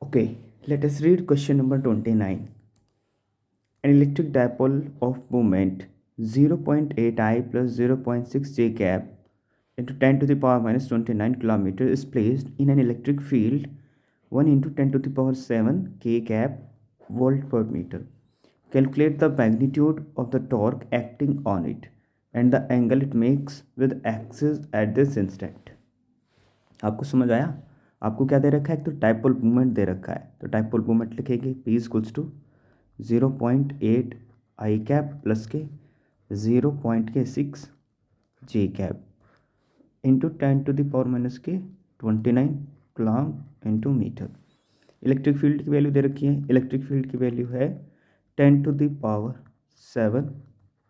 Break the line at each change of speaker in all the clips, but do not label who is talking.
Okay, let us read question number 29. An electric dipole of moment 0.8 I plus 0.6 j cap into 10 to the power minus 29 kilometer is placed in an electric field 1 into 10 to the power 7 k cap volt per meter. Calculate the magnitude of the torque acting on it and the angle it makes with axis at this instant. आपको समझ आया? आपको क्या दे रखा है? एक तो dipole movement दे रखा है, तो डाइपोल मूवमेंट लिखेंगे P equals to 0.8 I cap plus के 0.6 J cap into 10 to the power minus के 29 coulomb into metre. Electric field की वैल्यू दे रखी है, इलेक्ट्रिक फील्ड की वैल्यू है 10 टू द पावर 7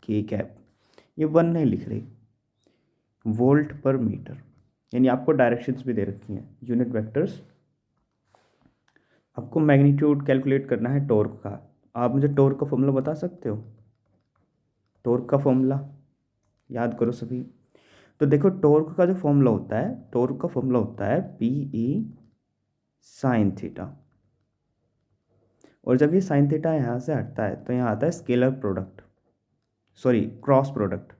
के कैप। ये 1 नहीं लिख रही, वोल्ट पर मीटर, यानी आपको डायरेक्शंस भी दे रखी हैं, यूनिट वेक्टर्स। आपको मैग्नीट्यूड कैलकुलेट करना है टॉर्क का। आप मुझे टॉर्क का फॉर्मूला बता सकते हो? टॉर्क का फॉर्मूला याद करो सभी। तो देखो, टॉर्क का जो फॉर्मूला होता है, टॉर्क का फॉर्मूला होता है पी ई साइन थीटा, और जब ये साइन थीटा यहाँ से हटता है तो यहाँ आता है scalar product, sorry cross product.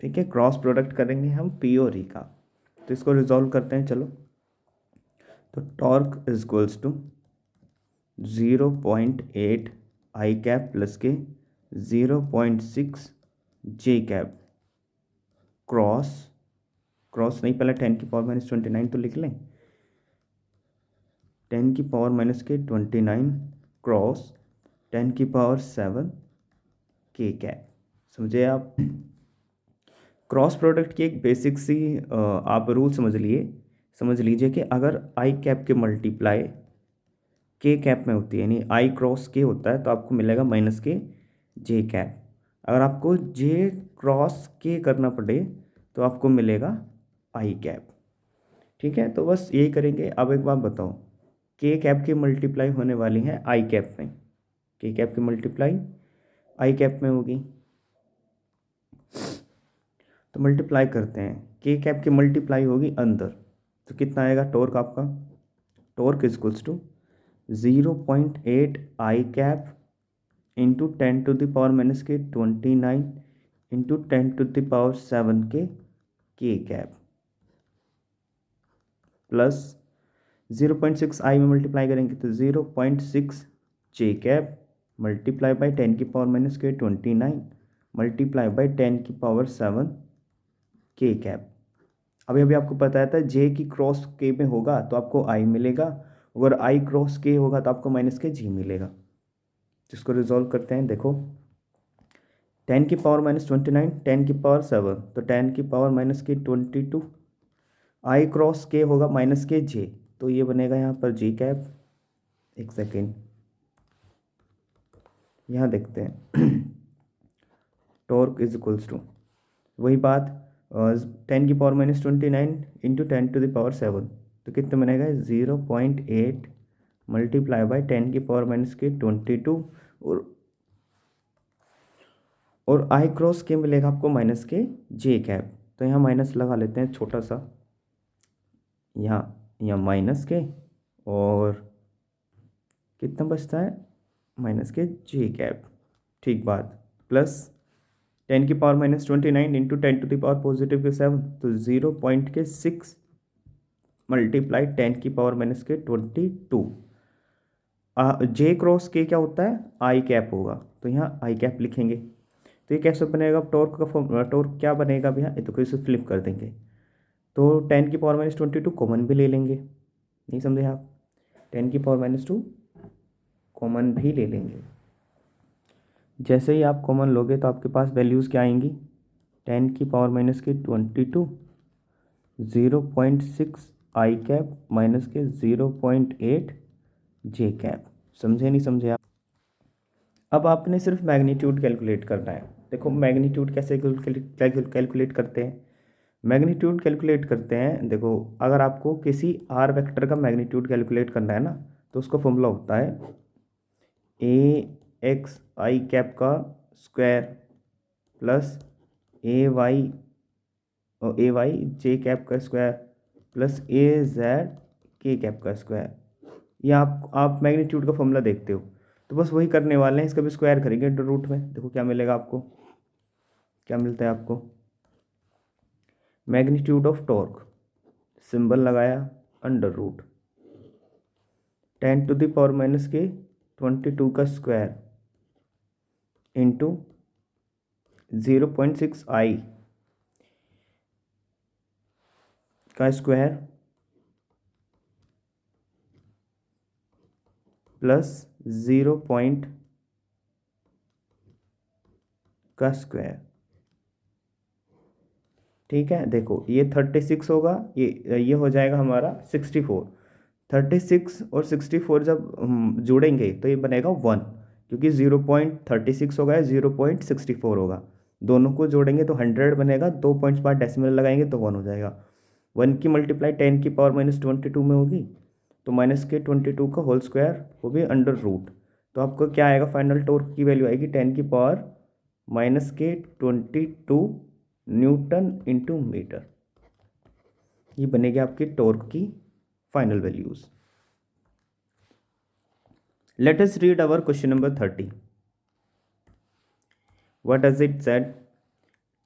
ठीक है, क्रॉस प्रोडक्ट करेंगे हम पी और ई का। तो इसको रिजॉल्व करते हैं, चलो। तो torque is equals to 0.8 I cap plus के 0.6 जे कैप क्रॉस, क्रॉस नहीं, पहले 10 की पावर माइनस 29 तो लिख लें। 10 की पावर माइनस के 29 क्रॉस 10 की पावर 7 के कैप। समझे आप? क्रॉस प्रोडक्ट की एक बेसिक सी आप रूल समझ लीजिए कि अगर आई कैप के मल्टीप्लाई के कैप में होती है, यानी आई क्रॉस के होता है, तो आपको मिलेगा माइनस के जे कैप। अगर आपको जे क्रॉस के करना पड़े तो आपको मिलेगा आई कैप। ठीक है, तो बस यही करेंगे। अब एक बात बताओ, के कैप की मल्टीप्लाई होने वाली है आई कैप में, के कैप की मल्टीप्लाई आई कैप में होगी, तो मल्टीप्लाई करते हैं। के कैप की मल्टीप्लाई होगी अंदर, तो कितना आएगा टॉर्क आपका? Torque is equals to 0.8 I cap into 10 to the power minus के 29 इंटू 10 टू द पावर 7 के कैप प्लस 0.6 आई में मल्टीप्लाई करेंगे तो 0.6 जे कैप मल्टीप्लाई बाई 10 की पावर माइनस के 29 मल्टीप्लाई बाई 10 की पावर 7 के कैप। अभी अभी आपको बताया था जे की क्रॉस के में होगा तो आपको आई मिलेगा, अगर आई क्रॉस के होगा तो आपको माइनस के जी मिलेगा। जिसको रिजॉल्व करते हैं, देखो 10 की पावर माइनस 29, 10 की पावर 7, तो 10 की पावर माइनस की 22, आई क्रॉस के होगा माइनस के जे, तो ये बनेगा यहाँ पर जी कैप। एक सेकेंड, यहाँ देखते हैं। टॉर्क इज इक्वल्स टू वही बात, 10 की power minus 29 into 10 to the power 7, तो कितना बनेगा 0.8 मल्टीप्लाई बाई 10 की पावर माइनस के 22, और आई क्रॉस के मिलेगा आपको माइनस के जे कैप। तो यहाँ माइनस लगा लेते हैं छोटा सा, यहाँ माइनस के, और कितना बचता है माइनस के जे कैप। ठीक बात, प्लस 10 की power minus 29 into 10 to the power positive के 7, तो 0.6 मल्टीप्लाई 10 की पावर माइनस के 22। जे क्रॉस के क्या होता है? आई कैप होगा, तो यहाँ आई कैप लिखेंगे। तो ये कैसे बनेगा? टॉर्क का फॉर्म, टॉर्क क्या बनेगा भैया? ये तो कैसे फ्लिप कर देंगे, तो 10 की पावर माइनस 22 कॉमन भी ले लेंगे। नहीं समझे आप? 10 की पावर माइनस 2 कॉमन भी ले लेंगे। जैसे ही आप कॉमन लोगे तो आपके पास वैल्यूज़ क्या आएंगी? 10 की पावर माइनस की 22, 0.6 आई कैप माइनस के 0.8 जे कैप। समझे नहीं समझे आप? अब आपने सिर्फ मैग्नीट्यूड कैलकुलेट करना है। देखो मैग्नीट्यूड कैसे कैलकुलेट करते हैं? मैग्नीट्यूड कैलकुलेट करते हैं, देखो अगर आपको किसी आर वेक्टर का मैग्नीट्यूड कैलकुलेट करना है ना, तो उसका फॉर्मूला होता है ए एक्स आई कैप का स्क्वायर प्लस ए वाई जे कैप का स्क्वायर प्लस ए जेड के कैप का स्क्वायर। ये आप मैग्नीट्यूड का फॉर्मूला देखते हो, तो बस वही करने वाले हैं, इसका भी स्क्वायर करेंगे अंडर रूट में। देखो क्या मिलेगा आपको, क्या मिलता है आपको, मैग्नीट्यूड ऑफ टॉर्क, सिंबल लगाया अंडर रूट 10⁻⁻² का स्क्वायर इंटू 0.6i का स्क्वायर प्लस 0 का स्क्वायर। ठीक है, देखो ये 36 होगा, ये हो जाएगा हमारा 64। 36 और 64 जब जोड़ेंगे तो ये बनेगा 1, क्योंकि 0.36 होगा या 0.64 होगा, दोनों को जोड़ेंगे तो 100 बनेगा, 2 पॉइंट्स बाद डेसिमल लगाएंगे तो 1 हो जाएगा। 1 की मल्टीप्लाई 10⁻⁻22 में होगी, तो -22 का होल स्क्वायर वो भी अंडर रूट। तो आपको क्या आएगा, फाइनल टॉर्क की वैल्यू आएगी 10⁻⁻22 न्यूटन इंटू मीटर। ये बनेगी आपकी टॉर्क की final values. Let us read our question number 30. What does it said?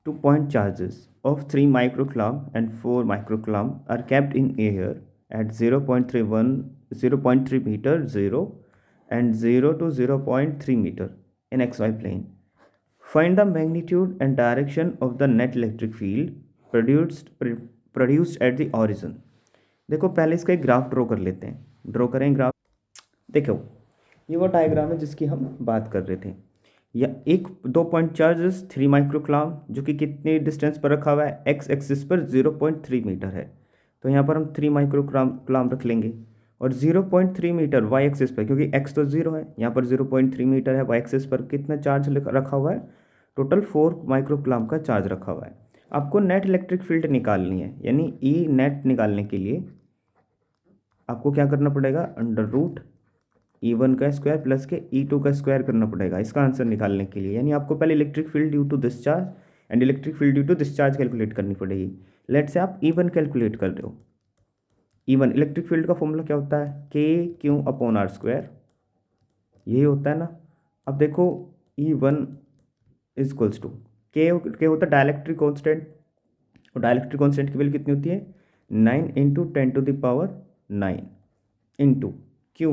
2-point charges of 3 microcoulomb and 4 microcoulomb are kept in air at 0.3 meter 0 and 0 to 0.3 meter in xy plane. Find the magnitude and direction of the net electric field produced at the origin. देखो पहले इसका एक graph draw कर लेते हैं, draw करें graph. देखो ये वो डायग्राम है जिसकी हम बात कर रहे थे। या एक 2 पॉइंट चार्जेस 3 माइक्रोकुलॉम जो कि कितने डिस्टेंस पर रखा हुआ है, एक्स एक्सिस पर 0.3 मीटर है, तो यहाँ पर हम 3 माइक्रोकुलॉम रख लेंगे। और 0.3 मीटर वाई एक्सिस पर, क्योंकि एक्स तो 0 है, यहाँ पर 0.3 मीटर है, वाई एक्सिस पर कितना चार्ज रखा हुआ है, टोटल 4 माइक्रोकुलॉम का चार्ज रखा हुआ है। आपको नेट इलेक्ट्रिक फील्ड निकालनी है, यानी ई नेट निकालने के लिए आपको क्या करना पड़ेगा, अंडर रूट E1 का स्क्वायर प्लस के E2 का स्क्वायर करना पड़ेगा इसका आंसर निकालने के लिए। यानी आपको पहले electric field due to discharge and electric field due to discharge calculate करनी पड़ेगी। लेट से आप E1 कैलकुलेट कर रहे हो। E1 इलेक्ट्रिक फील्ड का फॉर्मूला क्या होता है, Q/R², यही होता है ना। अब देखो E1 इक्वल्स टू के होता है डाइलेक्ट्रिक कांस्टेंट, और डाइलेक्ट्रिक कांस्टेंट की वैल्यू कितनी होती है, 9 × 10⁹ इंटू क्यू,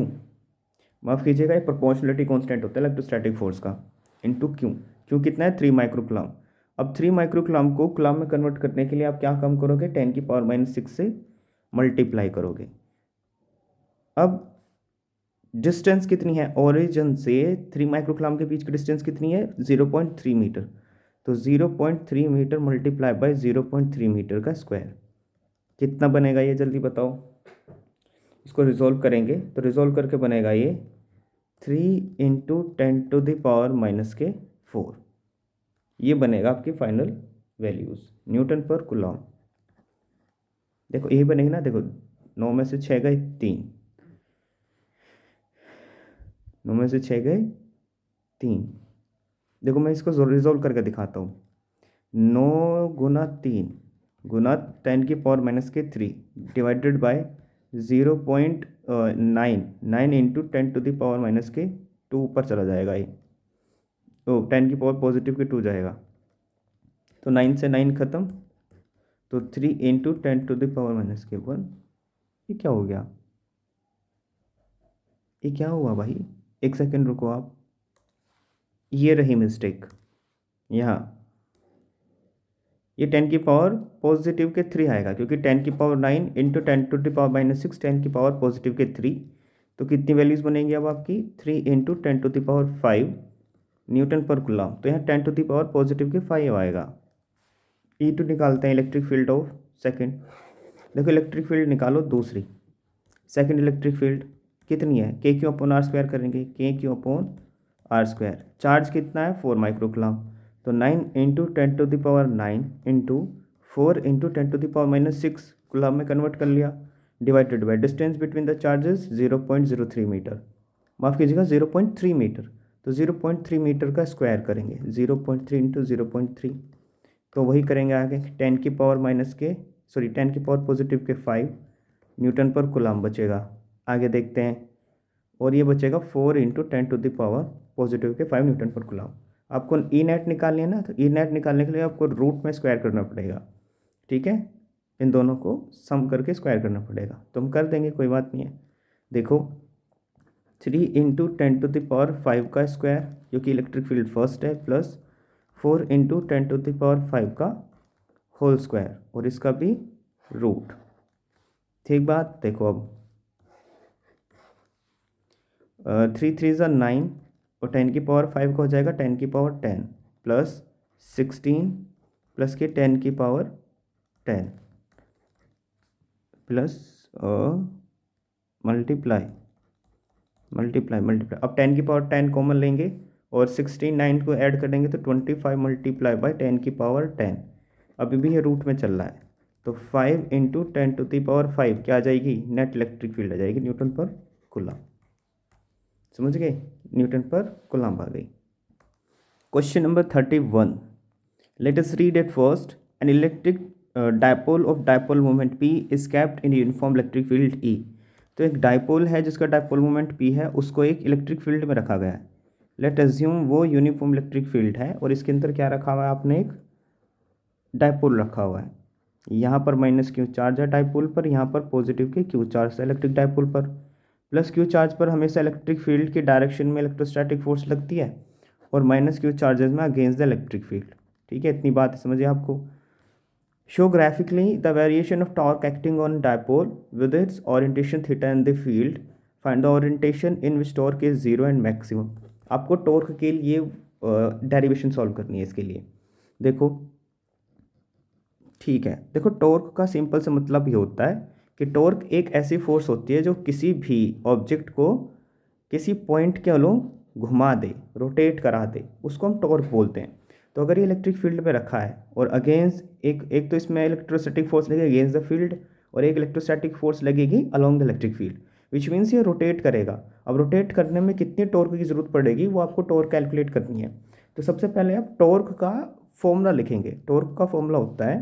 माफ़ कीजिएगा, ये प्रोपोर्शनलिटी कांस्टेंट होता है इलेक्ट्रोस्टैटिक फोर्स का, इंटू क्यू कितना है 3 माइक्रोकुलॉम। अब 3 माइक्रोकुलॉम को कुलॉम में कन्वर्ट करने के लिए आप क्या काम करोगे, 10⁻⁻6 से मल्टीप्लाई करोगे। अब डिस्टेंस कितनी है, ओरिजिन से 3 माइक्रोकुलॉम के बीच की डिस्टेंस कितनी है, 0.3 मीटर। तो 0.3 मीटर मल्टीप्लाई बाय 0.3 मीटर का स्क्वायर कितना बनेगा, ये जल्दी बताओ। इसको रिजोल्व करेंगे तो रिजोल्व करके बनेगा ये 3 × 10⁻⁻4। ये बनेगा आपकी फाइनल वैल्यूज न्यूटन पर कुलॉम। देखो यही बनेगी ना, देखो 9 में से 6 गए 3, 9 में से 6 गए 3। देखो मैं इसको रिजोल्व करके दिखाता हूँ। 9 × 3 × 10⁻³ डिवाइडेड बाय 0.9 10⁻⁻2 ऊपर चला जाएगा ये, तो 10⁻⁻2 जाएगा, तो 9 से 9 खत्म, तो 3 × 10⁻⁻1। ये क्या हो गया, ये क्या हुआ भाई, एक सेकंड रुको आप, ये रही मिस्टेक यहाँ, ये 10⁻⁻3 आएगा, क्योंकि 10⁻9 × 10⁻⁻6 10⁻3, तो कितनी वैल्यूज़ बनेंगी अब आपकी, 3 × 10⁵ न्यूटन पर कुलॉम। तो यहाँ 10⁻5 आएगा। E2 निकालते हैं, इलेक्ट्रिक फील्ड ऑफ सेकंड। देखो इलेक्ट्रिक फील्ड निकालो दूसरी, सेकंड इलेक्ट्रिक फील्ड कितनी है, KQ/R² करेंगे, KQ/R²। चार्ज कितना है, 4 माइक्रोकुलॉम, तो 9 × 10⁹ इंटू 4 × 10⁻⁻6 कुलॉम में कन्वर्ट कर लिया, divided by distance between the charges 0.03 metre, माफ़ कीजिएगा 0.3 मीटर, तो 0.3 मीटर का स्क्वायर करेंगे, 0.3 × 0.3, तो वही करेंगे आगे 10⁻⁻5 न्यूटन पर कूलम्ब बचेगा। आगे देखते हैं, और ये बचेगा 4 × 10⁻⁻⁴ पॉजिटिव के 5 न्यूटन पर कूलम्ब। आपको ई नेट निकालनी है ना, तो ई नेट निकालने के लिए आपको रूट में स्क्वायर करना पड़ेगा, ठीक है। इन दोनों को सम करके स्क्वायर करना पड़ेगा, तो हम कर देंगे, कोई बात नहीं है। देखो 3 × 10⁵ का स्क्वायर, जो कि इलेक्ट्रिक फील्ड फर्स्ट है, प्लस 4 × 10⁵ का होल स्क्वायर, और इसका भी रूट। ठीक बात। देखो अब 3 3 ज़ा 9, और 10⁵ का हो जाएगा 10⁻10 प्लस 16 प्लस के 10⁻10 प्लस मल्टीप्लाई। अब 10⁻10 कॉमन लेंगे और 16 9 को ऐड करेंगे तो 25 मल्टीप्लाई बाई 10⁻10। अभी भी ये रूट में चल रहा है, तो 5 × 10⁵ क्या आ जाएगी, नेट इलेक्ट्रिक फील्ड आ जाएगी न्यूटन पर कूलम्ब। समझ गए, न्यूटन पर कूलम्ब आ गई। Question number 31, late us read it first. N electric dipole of dipole moment P is kept in uniform electric field E। तो एक डायपोल है जिसका dipole moment P है, उसको एक इलेक्ट्रिक फील्ड में रखा गया है। लेट अज्यूम वो यूनिफॉर्म इलेक्ट्रिक फील्ड है, और इसके अंदर क्या रखा हुआ है, आपने एक डायपोल रखा हुआ है। यहाँ पर -Q चार्ज है डायपोल पर, यहाँ पर पॉजिटिव के Q चार्ज है इलेक्ट्रिक डायपोल पर। प्लस Q चार्ज पर हमेशा इलेक्ट्रिक फील्ड की डायरेक्शन में इलेक्ट्रोस्टैटिक फोर्स लगती है, और -Q चार्जेस में अगेंस्ट द इलेक्ट्रिक फील्ड। ठीक है, इतनी बात समझिए आपको। Show graphically the variation of torque acting on dipole with its orientation theta in the field. Find the orientation in which torque is 0 and maximum. आपको torque के लिए डेरिवेशन सॉल्व करनी है इसके लिए। देखो ठीक है, देखो टॉर्क का सिंपल से मतलब ये होता है कि टॉर्क एक ऐसी फोर्स होती है जो किसी भी ऑब्जेक्ट को किसी पॉइंट के अलोंग घुमा दे, रोटेट करा दे, उसको हम टॉर्क बोलते हैं। तो अगर ये इलेक्ट्रिक फील्ड में रखा है और अगेंस्ट एक तो इसमें इलेक्ट्रोस्टैटिक फोर्स लगेगी अगेंस्ट द फील्ड, और एक इलेक्ट्रोस्टैटिक फोर्स लगेगी along the electric field, which means ये रोटेट करेगा। अब रोटेट करने में कितनी टॉर्क की ज़रूरत पड़ेगी वो आपको टॉर्क कैलकुलेट करनी है। तो सबसे पहले आप टॉर्क का फॉर्मूला लिखेंगे। टॉर्क का फॉर्मूला होता है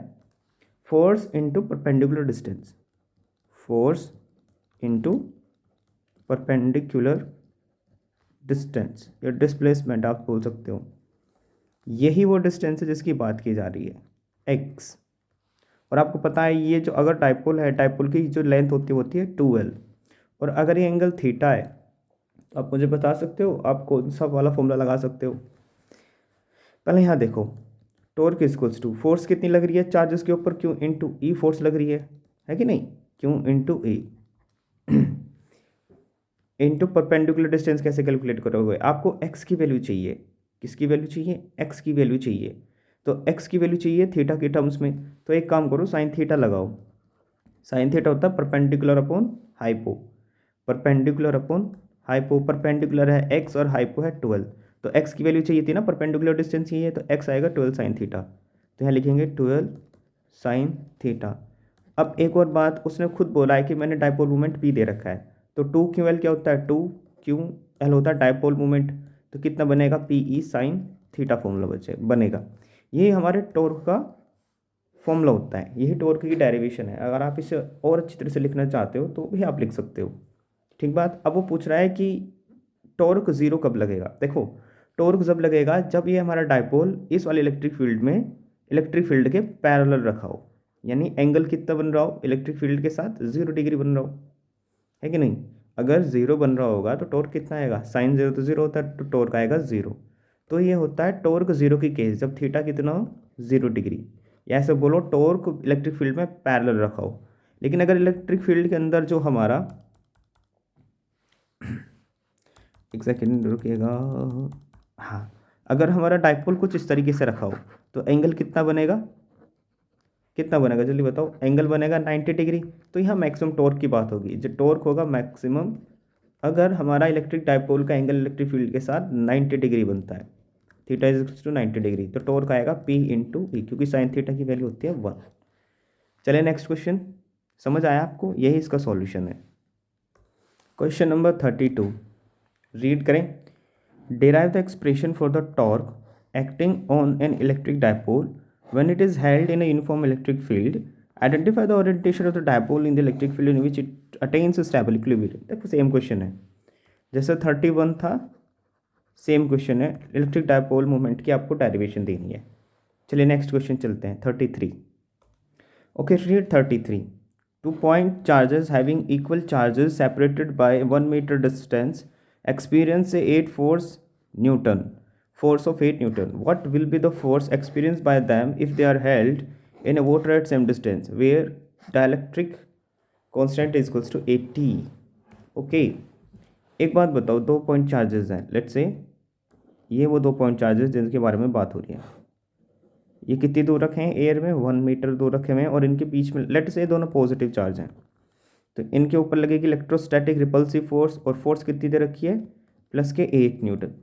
force into perpendicular distance, force into perpendicular distance या डिस्प्लेसमेंट आप बोल सकते हो। यही वो डिस्टेंस है जिसकी बात की जा रही है, x। और आपको पता है ये जो अगर डायपोल है, डायपोल की जो लेंथ होती है 2l, और अगर ये एंगल थीटा है, तो आप मुझे बता सकते हो आप कौन सा वाला फॉर्मूला लगा सकते हो। पहले यहाँ देखो, टॉर्क इक्वल्स टू फोर्स कितनी लग रही है चार्जेस के ऊपर, Q × E फोर्स लग रही है कि नहीं, Q × E into perpendicular distance कैसे कैलकुलेट करोगे, आपको x की वैल्यू चाहिए। किसकी वैल्यू चाहिए, x की वैल्यू चाहिए। तो x की वैल्यू चाहिए थीटा के टर्म्स में, तो एक काम करो साइन थीटा लगाओ। साइन थीटा होता है perpendicular upon hypo, perpendicular upon hypo. Perpendicular है x और हाइपो है 12, तो x की वैल्यू चाहिए थी ना, परपेंडिकुलर डिस्टेंस चाहिए, तो x आएगा 12 साइन थीटा। तो यहाँ लिखेंगे 12 साइन थीटा। अब एक और बात, उसने खुद बोला है कि मैंने डायपोल मोमेंट P दे रखा है, तो 2QL क्या होता है, 2QL होता है डायपोल मोमेंट। तो कितना बनेगा, PE साइन थीटा फॉर्मूला बनेगा। यही हमारे टॉर्क का फॉर्मूला होता है, यही टॉर्क की डेरिवेशन है। अगर आप इसे और अच्छी तरह से लिखना चाहते हो तो भी आप लिख सकते हो। ठीक बात। अब वो पूछ रहा है कि टॉर्क 0 कब लगेगा। देखो टॉर्क जब लगेगा जब ये हमारा डायपोल इस वाले इलेक्ट्रिक फील्ड में इलेक्ट्रिक फील्ड के पैरेलल रखा हो, यानी एंगल कितना बन रहा हो इलेक्ट्रिक फील्ड के साथ, 0 डिग्री बन रहा हो, है कि नहीं। अगर 0 बन रहा होगा तो टॉर्क कितना आएगा, साइन 0 तो 0 होता है, तो टॉर्क आएगा 0। तो ये होता है टॉर्क 0 की केस, जब थीटा कितना हो 0 डिग्री, या ऐसे बोलो टॉर्क इलेक्ट्रिक फील्ड में पैरेलल रखा हो। लेकिन अगर इलेक्ट्रिक फील्ड के अंदर जो हमारा एक सेकेंड रुकिएगा, हाँ, अगर हमारा डायपोल कुछ इस तरीके से रखा हो तो एंगल कितना बनेगा, जल्दी बताओ। एंगल बनेगा 90 डिग्री। तो यहाँ मैक्सिमम टॉर्क की बात होगी, जो टॉर्क होगा मैक्सिमम अगर हमारा इलेक्ट्रिक डायपोल का एंगल इलेक्ट्रिक फील्ड के साथ 90 डिग्री बनता है, थीटा इज टू 90 डिग्री, तो टॉर्क आएगा P × E, क्योंकि साइन थीटा की वैल्यू होती है 1। चलिए नेक्स्ट क्वेश्चन, समझ आया आपको, यही इसका सॉल्यूशन है। क्वेश्चन नंबर 32 रीड करें। Derive the expression for the torque acting on an electric dipole when it is held in a uniform electric field identify the orientation of the dipole in the electric field in which it attains stable equilibrium. देखो same question है जैसे 31 था, same question है। Electric dipole moment की आपको derivation देनी है। चलिए नेक्स्ट क्वेश्चन चलते हैं 33। Okay read 33। 2 point charges having equal charges separated by 1 meter distance experience a 8 force of 8 Newton. What will be the force experienced by them if they are held in a water at same distance where dielectric constant is equals to 80? Okay एक बात बताओ, 2 point charges हैं, let's say ये वो 2 point charges जिनके बारे में बात हो रही है। ये कितनी दूर रखे हैं एयर में, 1 मीटर दूर रखे हुए हैं और इनके बीच में लेट्स से दोनों पॉजिटिव चार्ज हैं, तो इनके ऊपर लगेगी इलेक्ट्रोस्टैटिक रिपल्सिव फोर्स और फोर्स कितनी दे रखी है प्लस के 8 न्यूटन।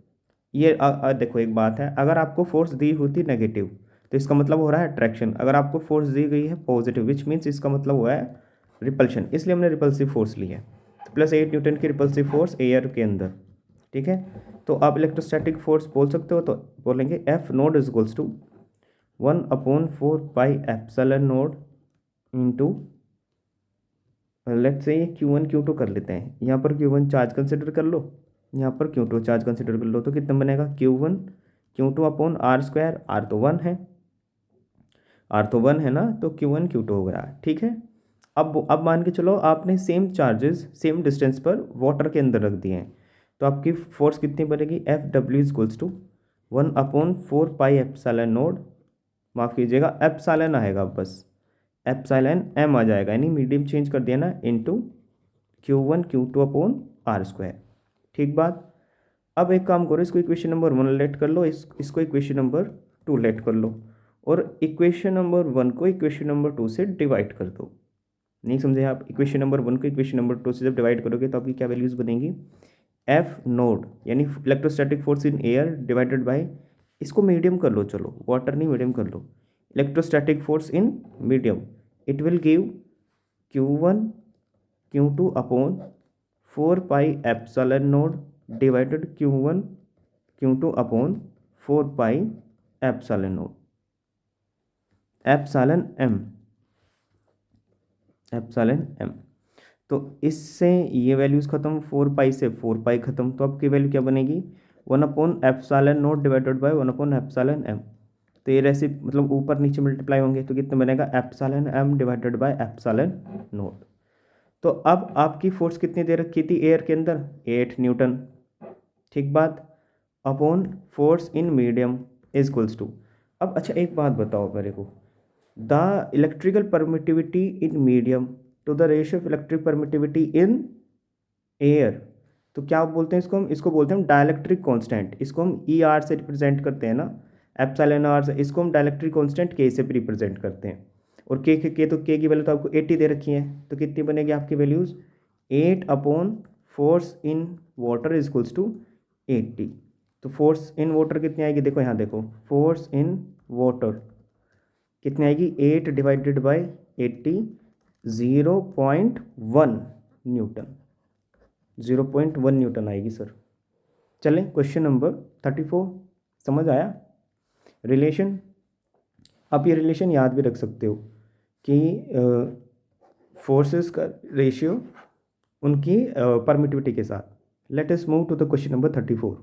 ये देखो एक बात है, अगर आपको फोर्स दी होती नेगेटिव तो इसका मतलब हो रहा है अट्रैक्शन, अगर आपको फोर्स दी गई है पॉजिटिव विच मीन्स इसका मतलब हुआ है रिपल्शन, इसलिए हमने रिपल्सिव फोर्स ली है। तो प्लस 8 न्यूटन की रिपल्सिव फोर्स एयर के अंदर, ठीक है। तो आप इलेक्ट्रोस्टैटिक फोर्स बोल सकते हो, तो बोलेंगे F naught is equals to 1/4 pi epsilon naught into let's say ये Q1 Q2 कर लेते हैं। यहाँ पर Q1 चार्ज कंसिडर कर लो, यहाँ पर Q2 चार्ज कंसिडर कर लो, तो कितना बनेगा Q1 Q2 upon are square. Are तो 1 है, आर तो 1 है ना, तो Q1 Q2 हो गया, ठीक है। अब मान के चलो आपने सेम चार्जेस सेम डिस्टेंस पर वाटर के अंदर रख दिए हैं, तो आपकी फोर्स कितनी बनेगी F W equals to 1/4 pi epsilon naught, माफ़ कीजिएगा एप्सिलॉन आएगा, बस एप्सिलॉन एम आ जाएगा, यानी मीडियम चेंज कर दिया ना, into Q1 Q2 upon are square, ठीक बात। अब एक काम करो, इसको इक्वेशन नंबर 1 लेट कर लो, इसको इक्वेशन नंबर 2 लेट कर लो, और इक्वेशन नंबर 1 को इक्वेशन नंबर 2 से डिवाइड कर दो। नहीं समझे आप, इक्वेशन नंबर 1 को इक्वेशन नंबर 2 से जब डिवाइड करोगे तो आपकी क्या वैल्यूज़ बनेंगी, एफ नोड यानी electrostatic force in air divided by, इसको मीडियम कर लो, चलो वाटर नहीं मीडियम कर लो, electrostatic force in medium, it will give Q1 Q2 upon 4 pi epsilon naught divided Q1 Q2 upon 4 pi epsilon naught, epsilon M. तो इससे ये वैल्यूज़ खत्म, 4 पाई से 4 पाई खत्म, तो आपकी वैल्यू क्या बनेगी 1/एप्सिलॉन नोड डिवाइडेड बाय 1/एप्सिलॉन एम। तो ये ऐसे मतलब ऊपर नीचे मल्टीप्लाई होंगे, तो कितना बनेगा epsilon M divided by epsilon naught. तो अब आपकी फोर्स कितनी दे रखी थी एयर के अंदर 8 न्यूटन, ठीक बात, upon force in medium is equals to. अब अच्छा एक बात बताओ मेरे को, the electrical permittivity in medium to the ratio of electric permittivity in air, तो क्या बोलते हैं इसको बोलते हैं हम डाइलेक्ट्रिक कांस्टेंट, इसको हम ER से रिप्रेजेंट करते हैं ना, एप्सिलॉन आर से, इसको हम डाइलेक्ट्रिक कांस्टेंट K से भी रिप्रेजेंट करते हैं। और K तो K की वैल्यू तो आपको 80 दे रखी है, तो कितनी बनेगी आपकी values 8 upon force in water is equals to 80। तो फोर्स इन वाटर कितनी आएगी, देखो यहाँ देखो, फोर्स इन वाटर कितनी आएगी 8 डिवाइडेड बाई 80, 0.1 न्यूटन, 0.1 न्यूटन आएगी सर। चलें क्वेश्चन नंबर 34, समझ आया रिलेशन। आप ये रिलेशन याद भी रख सकते हो कि फोर्सेस का रेशियो उनकी परमिटिविटी के साथ। Let us move to the question number 34।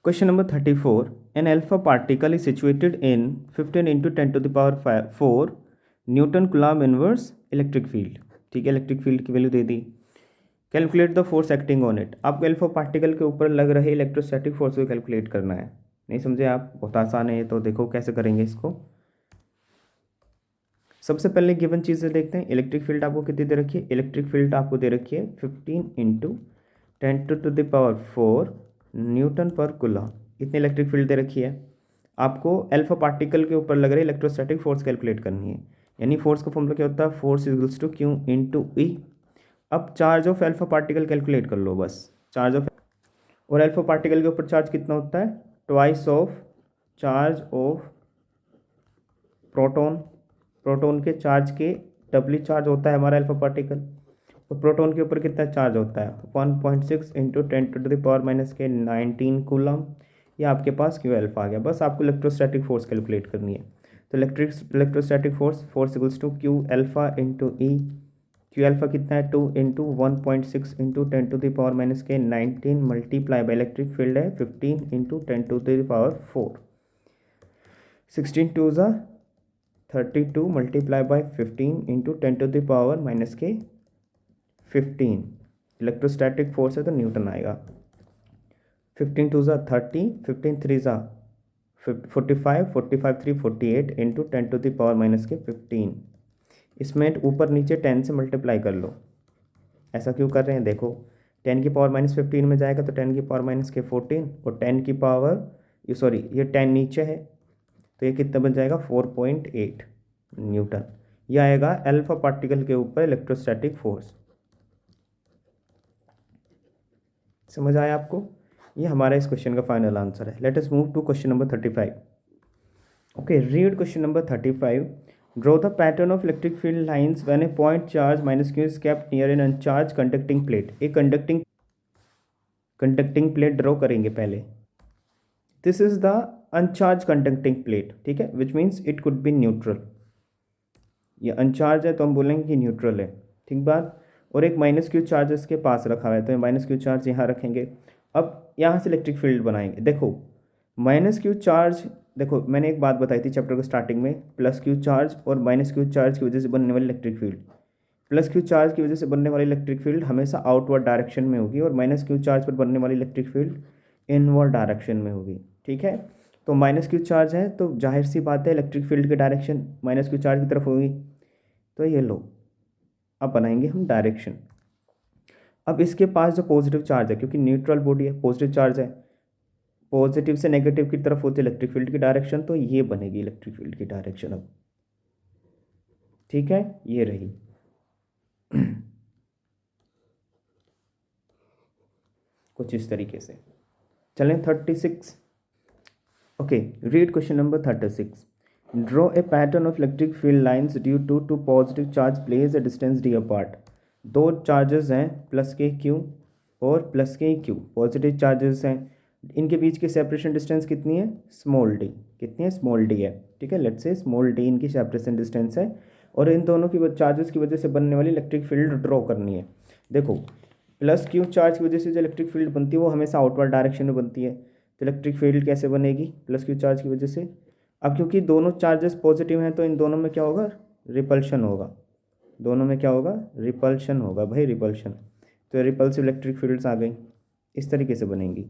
Question number 34. An alpha particle is situated in 15 into 10 to the power 4 Newton coulomb inverse electric field, ठीक है, इलेक्ट्रिक फील्ड की value they the. Calculate the force acting on it, आपको alpha particle के ऊपर लग रहे electrostatic force को calculate करना है। नहीं समझे आप, बहुत आसान है, तो देखो कैसे करेंगे इसको। सबसे पहले गिवन चीज़ें देखते हैं, इलेक्ट्रिक फील्ड आपको कितनी दे रखी है, इलेक्ट्रिक फील्ड आपको दे रखी है 15 into 10 to the power 4 newton per coulomb, इतनी इलेक्ट्रिक फील्ड दे रखी है। आपको अल्फा पार्टिकल के ऊपर लग रही इलेक्ट्रोस्टैटिक फोर्स कैलकुलेट करनी है, यानी फोर्स का फॉर्मूला क्या होता है, force equals to Q into E। अब charge of alpha particle calculate कर लो, बस चार्ज ऑफ, और अल्फा पार्टिकल के ऊपर चार्ज कितना होता है, twice of charge of proton, proton के चार्ज के डबली चार्ज होता है हमारा अल्फा पार्टिकल, तो प्रोटॉन के ऊपर कितना चार्ज होता है 1.6 into 10 to the power minus के 19 कूलम्ब, ये आपके पास क्यू अल्फा आ गया। बस आपको इलेक्ट्रोस्टैटिक फोर्स कैलकुलेट करनी है। तो electrostatic force equals to Q alpha into E. Q alpha कितना है 2 into 1.6 into 10⁻⁻⁻⁹ multiply by electric field है 15 इंटू 10⁻⁴। 16 2 ज़ा 32 multiply by 15 into 10⁻⁻⁻15। Electrostatic force है तो न्यूटन आएगा। 15 2 ज़ा 30, 15 3 ज़ा 45, 45 3 48 इंटू 10⁻⁻15। इसमें ऊपर नीचे 10 से मल्टीप्लाई कर लो। ऐसा क्यों कर रहे हैं देखो, 10⁻⁻15 में जाएगा तो 10⁻⁻14 और 10 की पावर ये 10 नीचे है तो ये कितना बन जाएगा 4.8 न्यूटन। ये आएगा अल्फा पार्टिकल के ऊपर इलेक्ट्रोस्टैटिक फोर्स। समझ आया आपको? ये हमारा इस क्वेश्चन का फाइनल आंसर है। Let us move to question number 35। Okay, read question number 35। Draw the pattern of electric field lines when a point charge -q is kept near an uncharged conducting plate. एक conducting plate draw करेंगे पहले। This is the uncharged conducting plate, ठीक है, which means it could be neutral. ये uncharged है तो हम बोलेंगे कि न्यूट्रल है, ठीक बात। और एक -q चार्ज इसके पास रखा हुआ है तो -q चार्ज यहाँ रखेंगे। अब यहाँ से इलेक्ट्रिक फील्ड बनाएंगे। देखो -q चार्ज, देखो मैंने एक बात बताई थी चैप्टर के स्टार्टिंग में, +q चार्ज और -q चार्ज की वजह से बनने वाली इलेक्ट्रिक फील्ड, +q चार्ज की वजह से बनने वाली इलेक्ट्रिक फील्ड हमेशा आउटवर्ड डायरेक्शन में होगी और -q चार्ज पर बनने वाली इलेक्ट्रिक फील्ड इनवर्ड डायरेक्शन में होगी, ठीक है। तो -q चार्ज है तो जाहिर सी बात है इलेक्ट्रिक फील्ड की डायरेक्शन -q चार्ज की तरफ होगी। तो ये लो, अब बनाएंगे हम डायरेक्शन। अब इसके पास जो पॉजिटिव चार्ज है, क्योंकि न्यूट्रल बॉडी है, पॉजिटिव चार्ज है, पॉजिटिव से नेगेटिव की तरफ होती है इलेक्ट्रिक फील्ड की डायरेक्शन, तो ये बनेगी इलेक्ट्रिक फील्ड की डायरेक्शन अब, ठीक है, ये रही। कुछ इस तरीके से चलें। 36। Okay, read question number 36। Draw a pattern of electric field lines due to two positive charge placed a distance d apart. दो चार्जेस हैं +k q और +k q, पॉजिटिव चार्जेस हैं, इनके बीच की सेपरेशन डिस्टेंस कितनी है स्मॉल d, कितनी है स्मॉल d है, ठीक है। लेट्स से स्मॉल d इनकी सेपरेशन डिस्टेंस है और इन दोनों की चार्जेस की वजह से बनने वाली इलेक्ट्रिक फील्ड ड्रॉ करनी है। देखो +q चार्ज की वजह से जो इलेक्ट्रिक फील्ड बनती है वो हमेशा आउटवर्ड डायरेक्शन में बनती है, तो इलेक्ट्रिक फील्ड कैसे बनेगी +q चार्ज की वजह से। अब क्योंकि दोनों चार्जेस पॉजिटिव हैं तो इन दोनों में क्या होगा रिपल्शन होगा, दोनों में क्या होगा रिपल्शन होगा भाई, रिपल्शन। तो रिपल्सिव इलेक्ट्रिक फील्ड्स आ गई, इस तरीके से बनेंगी।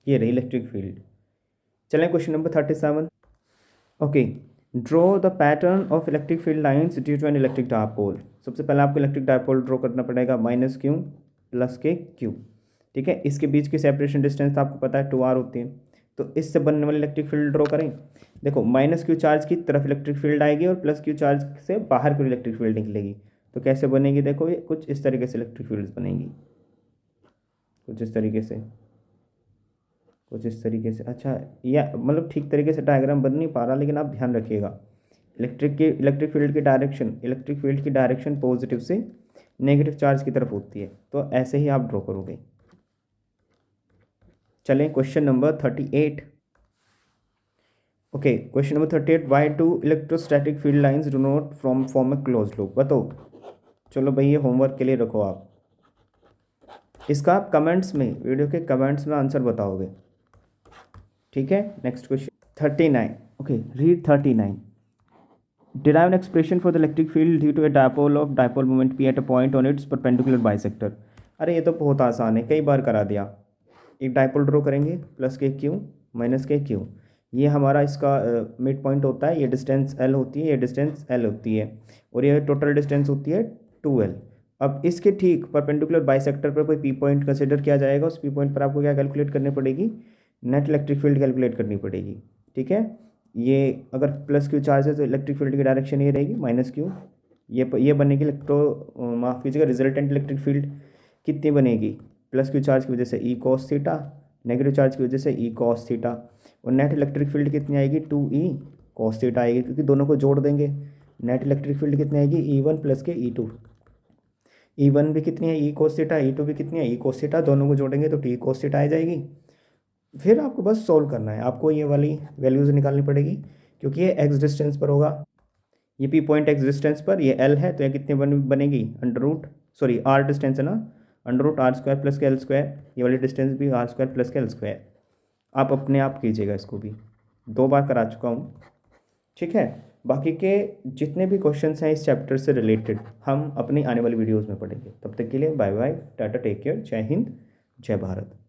ये रही इलेक्ट्रिक फील्ड। चलें question number 37। Okay, draw the pattern of electric field lines due to an electric dipole. सबसे पहले आपको इलेक्ट्रिक डायपोल ड्रॉ करना पड़ेगा -q +k q, ठीक है। इसके बीच की सेपरेशन डिस्टेंस तो आपको पता है 2r होती है, तो इससे बनने वाली इलेक्ट्रिक फील्ड ड्रॉ करें। देखो -q चार्ज की तरफ इलेक्ट्रिक फील्ड आएगी और +q चार्ज से बाहर की इलेक्ट्रिक फील्ड निकलेगी, तो कैसे बनेगी देखो, ये कुछ इस तरीके से इलेक्ट्रिक फील्ड्स बनेंगी, कुछ इस तरीके से, कुछ इस तरीके से। अच्छा, या मतलब ठीक तरीके से डायग्राम बन नहीं पा रहा, लेकिन आप ध्यान रखिएगा इलेक्ट्रिक फील्ड की डायरेक्शन पॉजिटिव से नेगेटिव चार्ज की तरफ होती है, तो ऐसे ही आप ड्रॉ करोगे। चलें question number 38। Okay, question number 38। Why to electrostatic field lines do not form a closed loop. बताओ, चलो भाई ये होमवर्क के लिए रखो आप, इसका आप कमेंट्स में, वीडियो के कमेंट्स में आंसर बताओगे, ठीक है। Next question 39। Okay, read 39। Derive an expression for the electric field due to a dipole moment P at a point on its perpendicular bisector। अरे ये तो बहुत आसान है, कई बार करा दिया। एक डायपोल ड्रॉ करेंगे +k q ये हमारा इसका मिड पॉइंट होता है, ये डिस्टेंस l होती है, ये डिस्टेंस l होती है और ये टोटल डिस्टेंस होती है 2l। अब इसके ठीक परपेंडिकुलर बाइसेक्टर पर कोई p पॉइंट कंसिडर किया जाएगा, उस p पॉइंट पर आपको क्या कैलकुलेट करनी पड़ेगी, नेट इलेक्ट्रिक फील्ड कैलकुलेट करनी पड़ेगी, ठीक है। ये अगर +q चार्ज है तो इलेक्ट्रिक फील्ड की डायरेक्शन ये रहेगी -q, ये बनेगी माफ़ कीजिएगा रिजल्टेंट इलेक्ट्रिक फील्ड कितनी बनेगी +q चार्ज की वजह से e cos theta, negative charge की वजह से e cos थीटा, और नेट इलेक्ट्रिक फील्ड कितनी आएगी 2e cos थीटा आएगी, क्योंकि दोनों को जोड़ देंगे। नेट इलेक्ट्रिक फील्ड कितनी आएगी E1 + के E2, E1 भी कितनी है E cos थीटा, E2 भी कितनी है E cos थीटा, दोनों को जोड़ेंगे तो T cos थीटा आ जाएगी। फिर आपको बस सॉल्व करना है, आपको ये वाली वैल्यूज़ निकालनी पड़ेगी क्योंकि ये एक्स डिस्टेंस पर होगा, ये पी पॉइंट एक्स डिस्टेंस पर, ये एल है तो ये कितने बनेगी under root, sorry R distance है ना, under root R square plus के एल स्क्वायर, ये वाली डिस्टेंस भी आर स्क्वायर प्लस के एल स्क्वायर। आप अपने आप कीजिएगा, इसको भी 2 बार करा चुका हूँ, ठीक है। बाकी के जितने भी क्वेश्चंस हैं इस चैप्टर से रिलेटेड हम अपनी आने वाली वीडियोज़ में पढ़ेंगे। तब तक के लिए bye bye, tata, take care, जय हिंद, जय भारत।